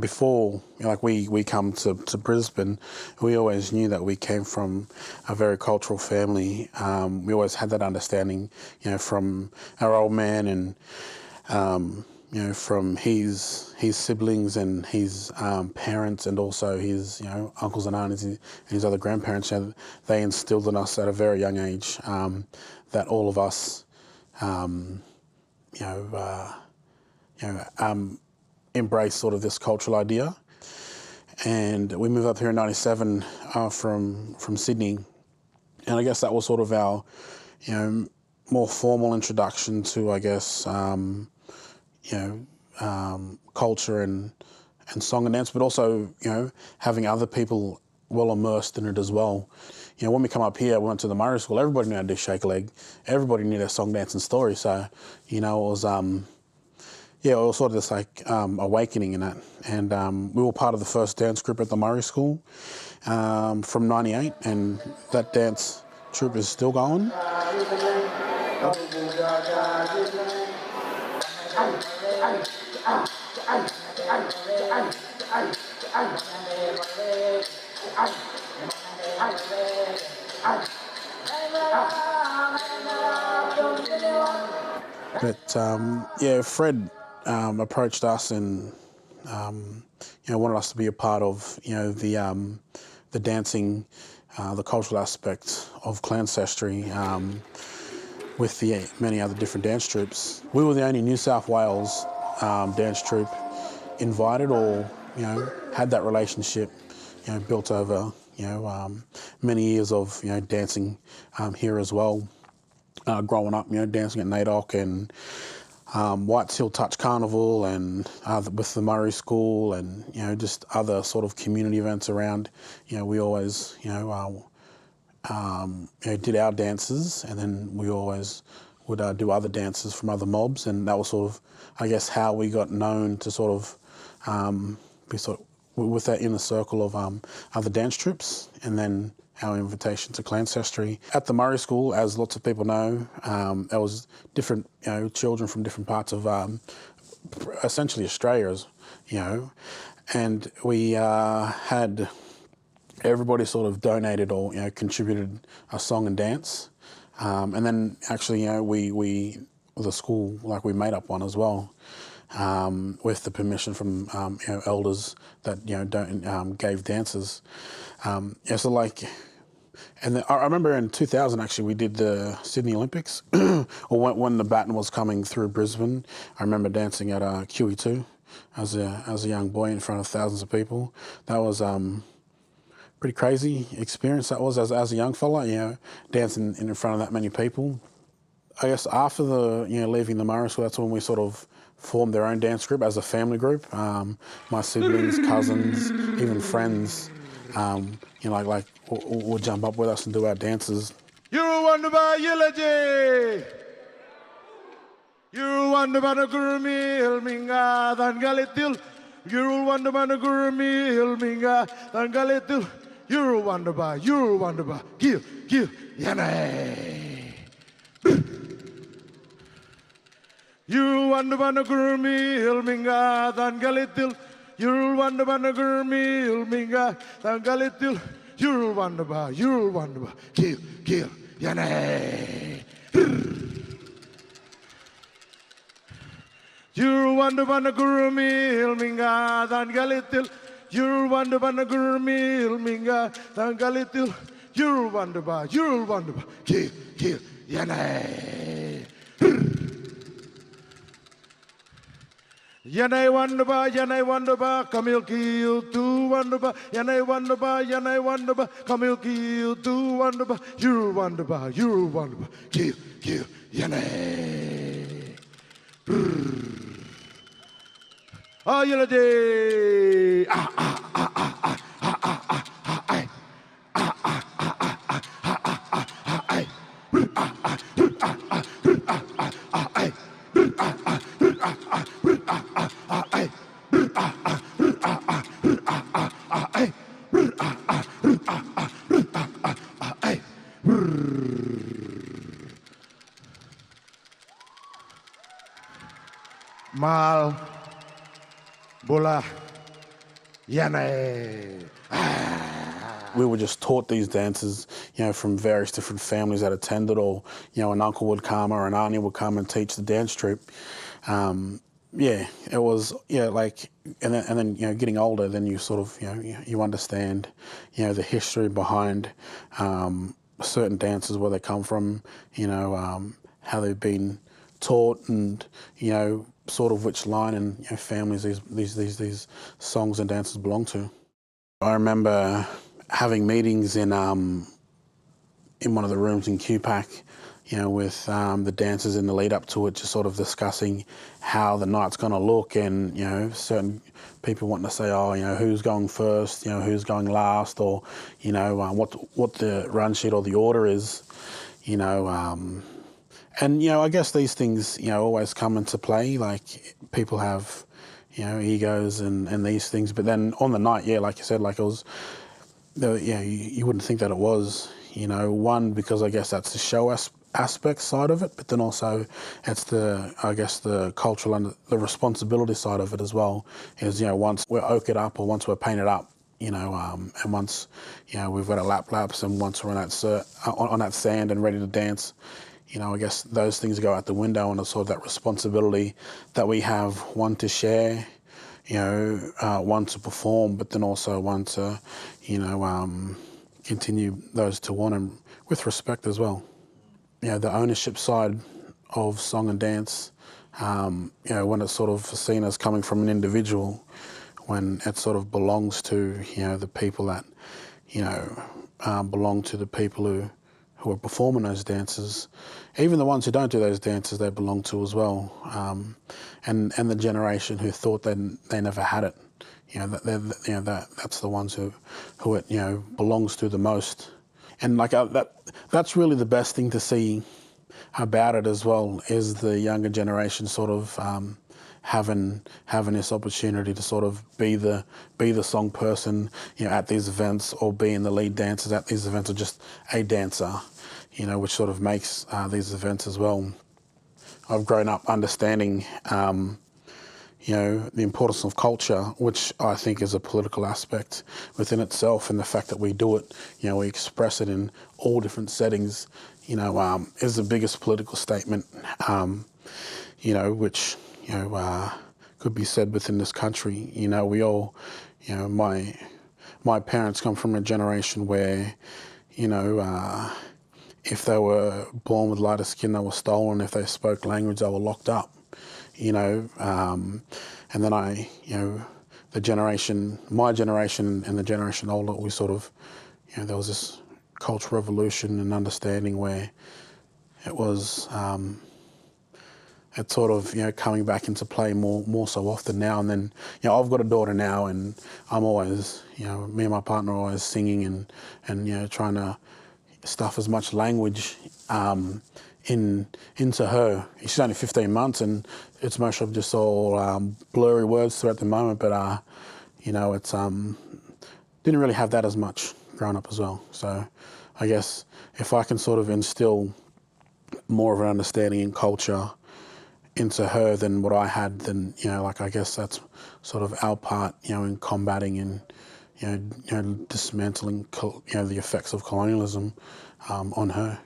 before, like we come to Brisbane, we always knew that we came from a very cultural family. We always had that understanding, from our old man and, from his siblings and his parents, and also his uncles and aunties and his other grandparents. They instilled in us at a very young age that all of us, embrace sort of this cultural idea. And we moved up here in '97 from Sydney, and I guess that was sort of our more formal introduction to, I guess, culture and song and dance, but also having other people well immersed in it as well. When we come up here, we went to the Murri School. Everybody knew how to do shake a leg. Everybody knew their song, dance, and story. So it was. It was sort of this awakening in that. And we were part of the first dance group at the Murri School from '98, and that dance troupe is still going. But Fred approached us and wanted us to be a part of the dancing, the cultural aspect of clancestry with the many other different dance troupes. We were the only New South Wales dance troupe invited or had that relationship built over many years of dancing here as well. Growing up, dancing at NAIDOC and White's Hill Touch Carnival and with the Murri School and just other sort of community events around. We always did our dances, and then we always would do other dances from other mobs, and that was sort of, I guess, how we got known to sort of be sort of with that inner circle of other dance troupes, and then our invitation to clancestry. At the Murri School, as lots of people know, there was different children from different parts of essentially Australia, and we had everybody sort of donated or contributed a song and dance, and then actually we the school, we made up one as well. With the permission from elders that gave dances, and I remember in 2000 actually we did the Sydney Olympics, or when the baton was coming through Brisbane. I remember dancing at QE2 as a young boy in front of thousands of people. That was pretty crazy experience. That was as a young fella, dancing in front of that many people. I guess after leaving the Murri School, that's when we sort of formed their own dance group as a family group. My siblings, cousins, even friends, would jump up with us and do our dances. You wonder about Yilaji. You wonder about a gurumi ilminga dan galitil. You wonder about a gurumi ilminga dan galitil. You wonder about kill yanai. You wonder about a gurumi ilminga dan galitil. You wonder about a gurumi ilminga dan galitil. You wonder about kill yanai. You wonder about a gurumi ilminga dan galitil. You wonder about a gurumi ilminga dan galitil. You wonder about kill yanai. Yanai wonder ba, Camille kill two wonder ba, Yanai wonder ba, Camille kill two wonder ba, you wonder ba, kill Yanai. Ah, Yelade. Mal bola Yane. We were just taught these dances, from various different families that attended, or, an uncle would come or an auntie would come and teach the dance troupe. It was, and then, getting older, then you sort of, you understand, the history behind certain dances, where they come from, how they've been taught, and, sort of which line and families these songs and dances belong to. I remember having meetings in one of the rooms in QPAC, with the dancers in the lead up to it, just sort of discussing how the night's going to look, and certain people wanting to say, who's going first, who's going last, or what the run sheet or the order is, and I guess these things always come into play. Like, people have egos and these things, but then on the night, like you said, like, it was. You wouldn't think that it was, one, because I guess that's the show aspect side of it, but then also it's the cultural and the responsibility side of it as well, is, once we're oaked up or once we're painted up, and once, we've got our laps, and once we're on that sand and ready to dance, I guess those things go out the window, and it's sort of that responsibility that we have, one to share, one to perform, but then also one to, continue those to on, and with respect as well. The ownership side of song and dance, when it's sort of seen as coming from an individual, when it sort of belongs to, the people that, belong to the people who are performing those dances. Even the ones who don't do those dances, they belong to as well. And the generation who thought they never had it, that's the ones who it belongs to the most. And that's really the best thing to see about it as well, is the younger generation sort of having this opportunity to sort of be the song person, at these events, or being the lead dancers at these events, or just a dancer, which sort of makes these events as well. I've grown up understanding, the importance of culture, which I think is a political aspect within itself, and the fact that we do it, we express it in all different settings, is the biggest political statement, which, could be said within this country. We all, my parents come from a generation where, if they were born with lighter skin, they were stolen. If they spoke language, they were locked up. And then my generation and the generation older, we sort of, there was this cultural revolution and understanding where it was, it's sort of, coming back into play more so often now. And then, I've got a daughter now, and I'm always, me and my partner are always singing and trying to stuff as much language into her. She's only 15 months, and it's most of just all blurry words throughout the moment, but it's didn't really have that as much growing up as well. So I guess if I can sort of instill more of an understanding in culture into her than what I had, then I guess that's sort of our part, in combating and dismantling the effects of colonialism on her.